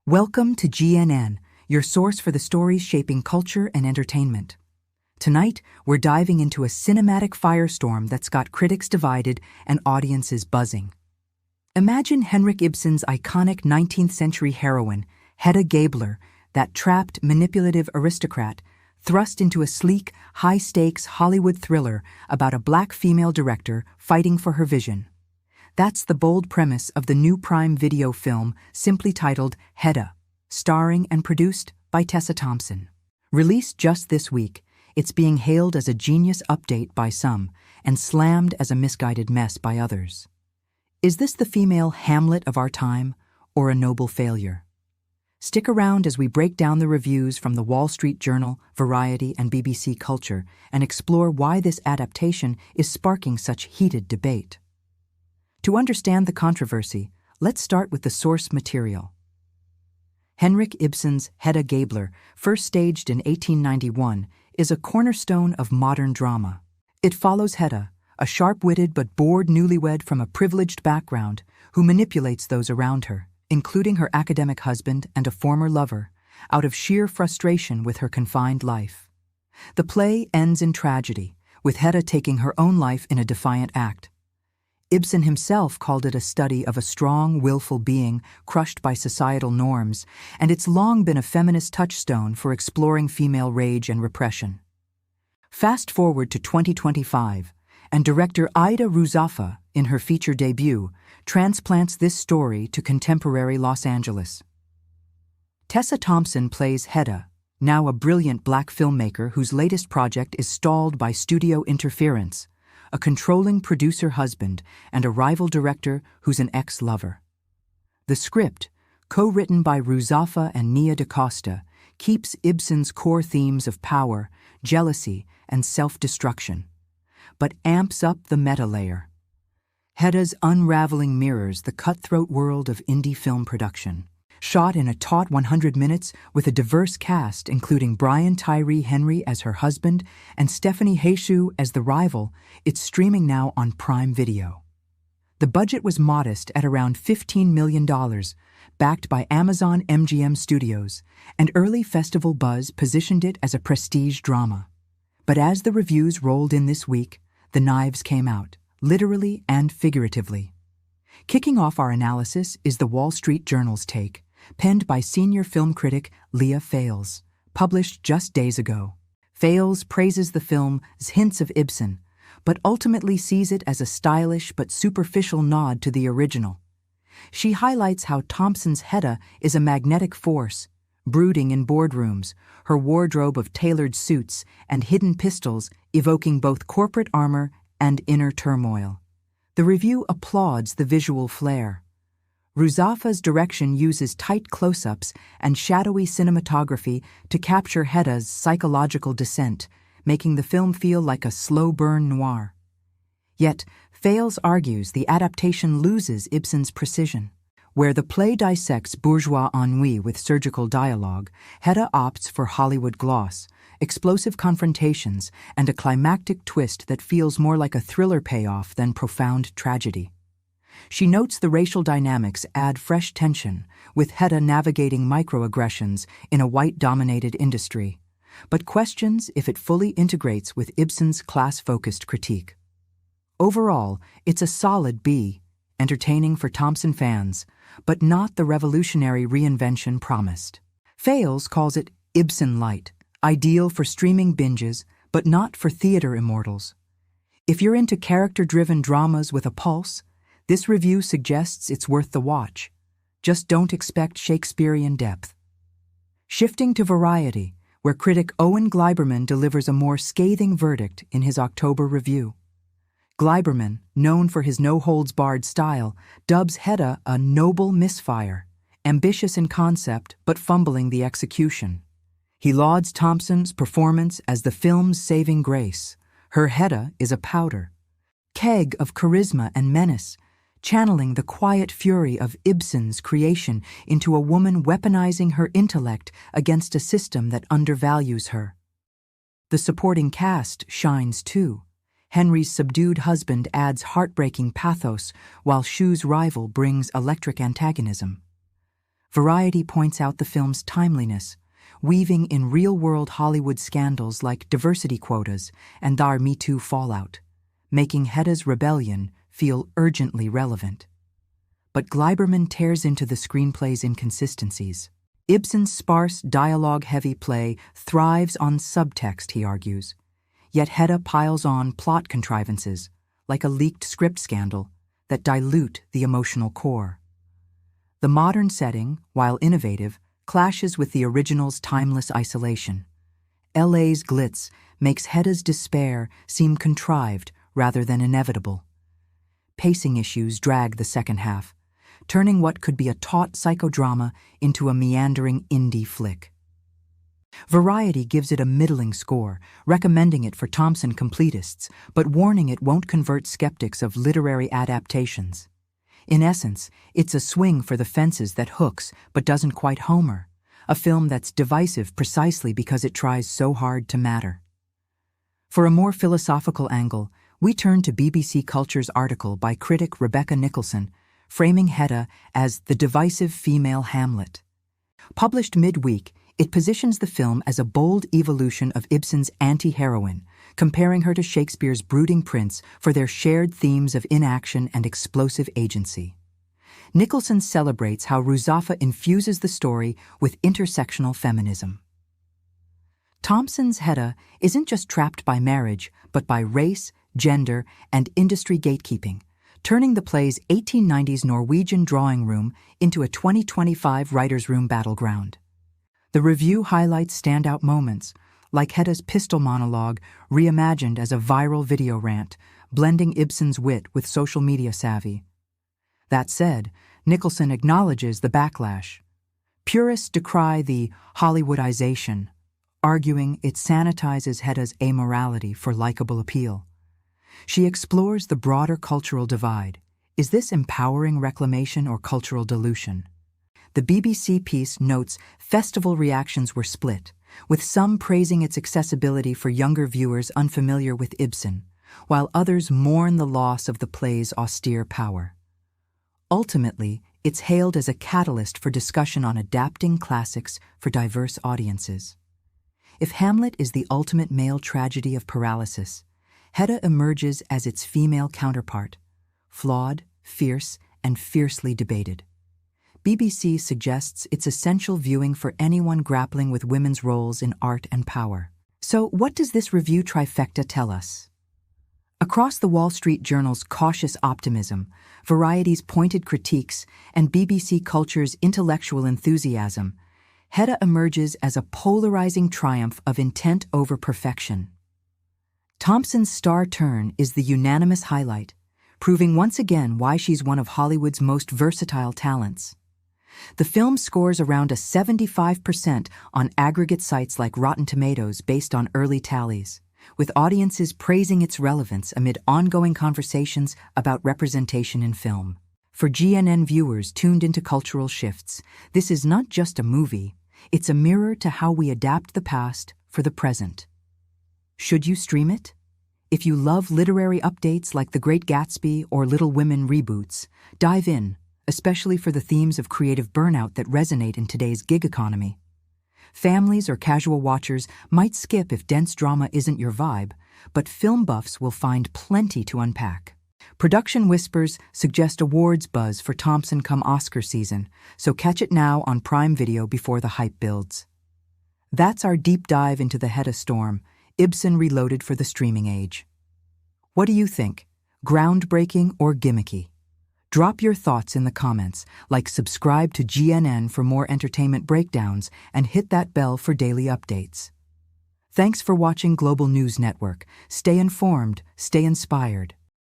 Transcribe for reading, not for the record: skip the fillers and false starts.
Welcome to GNN, your source for the stories shaping culture and entertainment. Tonight, we're diving into a cinematic firestorm that's got critics divided and audiences buzzing. Imagine Henrik Ibsen's iconic 19th century heroine, Hedda Gabler, that trapped, manipulative aristocrat, thrust into a sleek, high-stakes Hollywood thriller about a black female director fighting for her vision. That's the bold premise of the new Prime Video film simply titled Hedda, starring and produced by Tessa Thompson. Released just this week, it's being hailed as a genius update by some and slammed as a misguided mess by others. Is this the female Hamlet of our time, or a noble failure? Stick around as we break down the reviews from the Wall Street Journal, Variety, and BBC Culture and explore why this adaptation is sparking such heated debate. To understand the controversy, let's start with the source material. Henrik Ibsen's Hedda Gabler, first staged in 1891, is a cornerstone of modern drama. It follows Hedda, a sharp-witted but bored newlywed from a privileged background who manipulates those around her, including her academic husband and a former lover, out of sheer frustration with her confined life. The play ends in tragedy, with Hedda taking her own life in a defiant act. Ibsen himself called it a study of a strong, willful being crushed by societal norms, and it's long been a feminist touchstone for exploring female rage and repression. Fast forward to 2025, and director Ida Ruzafa, in her feature debut, transplants this story to contemporary Los Angeles. Tessa Thompson plays Hedda, now a brilliant black filmmaker whose latest project is stalled by studio interference, a controlling producer husband, and a rival director who's an ex-lover. The script, co-written by Ruzafa and Nia DaCosta, keeps Ibsen's core themes of power, jealousy, and self-destruction, but amps up the meta layer. Hedda's unraveling mirrors the cutthroat world of indie film production. Shot in a taut 100 minutes with a diverse cast including Brian Tyree Henry as her husband and Stephanie Hsu as the rival, it's streaming now on Prime Video. The budget was modest at around $15 million, backed by Amazon MGM Studios, and early festival buzz positioned it as a prestige drama. But as the reviews rolled in this week, the knives came out, literally and figuratively. Kicking off our analysis is the Wall Street Journal's take, penned by senior film critic Leah Fales, published just days ago. Fales praises the film's hints of Ibsen, but ultimately sees it as a stylish but superficial nod to the original. She highlights how Thompson's Hedda is a magnetic force, brooding in boardrooms, her wardrobe of tailored suits and hidden pistols evoking both corporate armor and inner turmoil. The review applauds the visual flair. Ruzafa's direction uses tight close-ups and shadowy cinematography to capture Hedda's psychological descent, making the film feel like a slow-burn noir. Yet, Fales argues the adaptation loses Ibsen's precision. Where the play dissects bourgeois ennui with surgical dialogue, Hedda opts for Hollywood gloss, explosive confrontations, and a climactic twist that feels more like a thriller payoff than profound tragedy. She notes the racial dynamics add fresh tension, with Hedda navigating microaggressions in a white-dominated industry, but questions if it fully integrates with Ibsen's class-focused critique. Overall, it's a solid B, entertaining for Thompson fans, but not the revolutionary reinvention promised. Fales calls it Ibsen light, ideal for streaming binges, but not for theater immortals. If you're into character-driven dramas with a pulse, this review suggests it's worth the watch. Just don't expect Shakespearean depth. Shifting to Variety, where critic Owen Gleiberman delivers a more scathing verdict in his October review. Gleiberman, known for his no-holds-barred style, dubs Hedda a noble misfire, ambitious in concept but fumbling the execution. He lauds Thompson's performance as the film's saving grace. Her Hedda is a powder, keg of charisma and menace, channeling the quiet fury of Ibsen's creation into a woman weaponizing her intellect against a system that undervalues her. The supporting cast shines too. Henry's subdued husband adds heartbreaking pathos, while Shu's rival brings electric antagonism. Variety points out the film's timeliness, weaving in real-world Hollywood scandals like diversity quotas and our Me Too fallout, making Hedda's rebellion feel urgently relevant. But Gleiberman tears into the screenplay's inconsistencies. Ibsen's sparse, dialogue-heavy play thrives on subtext, he argues. Yet Hedda piles on plot contrivances, like a leaked script scandal, that dilute the emotional core. The modern setting, while innovative, clashes with the original's timeless isolation. LA's glitz makes Hedda's despair seem contrived rather than inevitable. Pacing issues drag the second half, turning what could be a taut psychodrama into a meandering indie flick. Variety gives it a middling score, recommending it for Thompson completists, but warning it won't convert skeptics of literary adaptations. In essence, it's a swing for the fences that hooks but doesn't quite homer, a film that's divisive precisely because it tries so hard to matter. For a more philosophical angle, we turn to BBC Culture's article by critic Rebecca Nicholson, framing Hedda as the divisive female Hamlet. Published midweek, it positions the film as a bold evolution of Ibsen's anti-heroine, comparing her to Shakespeare's brooding prince for their shared themes of inaction and explosive agency. Nicholson celebrates how Ruzafa infuses the story with intersectional feminism. Thompson's Hedda isn't just trapped by marriage, but by race, gender, and industry gatekeeping, turning the play's 1890s Norwegian drawing room into a 2025 writer's room battleground. The review highlights standout moments, like Hedda's pistol monologue reimagined as a viral video rant, blending Ibsen's wit with social media savvy. That said, Nicholson acknowledges the backlash. Purists decry the Hollywoodization, arguing it sanitizes Hedda's amorality for likable appeal. She explores the broader cultural divide. Is this empowering reclamation or cultural dilution? The BBC piece notes festival reactions were split, with some praising its accessibility for younger viewers unfamiliar with Ibsen, while others mourn the loss of the play's austere power. Ultimately, it's hailed as a catalyst for discussion on adapting classics for diverse audiences. If Hamlet is the ultimate male tragedy of paralysis, Hedda emerges as its female counterpart, flawed, fierce, and fiercely debated. BBC suggests it's essential viewing for anyone grappling with women's roles in art and power. So, what does this review trifecta tell us? Across the Wall Street Journal's cautious optimism, Variety's pointed critiques, and BBC Culture's intellectual enthusiasm, Hedda emerges as a polarizing triumph of intent over perfection. Thompson's star turn is the unanimous highlight, proving once again why she's one of Hollywood's most versatile talents. The film scores around a 75% on aggregate sites like Rotten Tomatoes based on early tallies, with audiences praising its relevance amid ongoing conversations about representation in film. For GNN viewers tuned into cultural shifts, this is not just a movie, it's a mirror to how we adapt the past for the present. Should you stream it? If you love literary updates like The Great Gatsby or Little Women reboots, dive in, especially for the themes of creative burnout that resonate in today's gig economy. Families or casual watchers might skip if dense drama isn't your vibe, but film buffs will find plenty to unpack. Production whispers suggest awards buzz for Thompson come Oscar season, so catch it now on Prime Video before the hype builds. That's our deep dive into the Hedda storm, Ibsen reloaded for the streaming age. What do you think? Groundbreaking or gimmicky? Drop your thoughts in the comments, subscribe to GNN for more entertainment breakdowns, and hit that bell for daily updates. Thanks for watching Global News Network. Stay informed, stay inspired.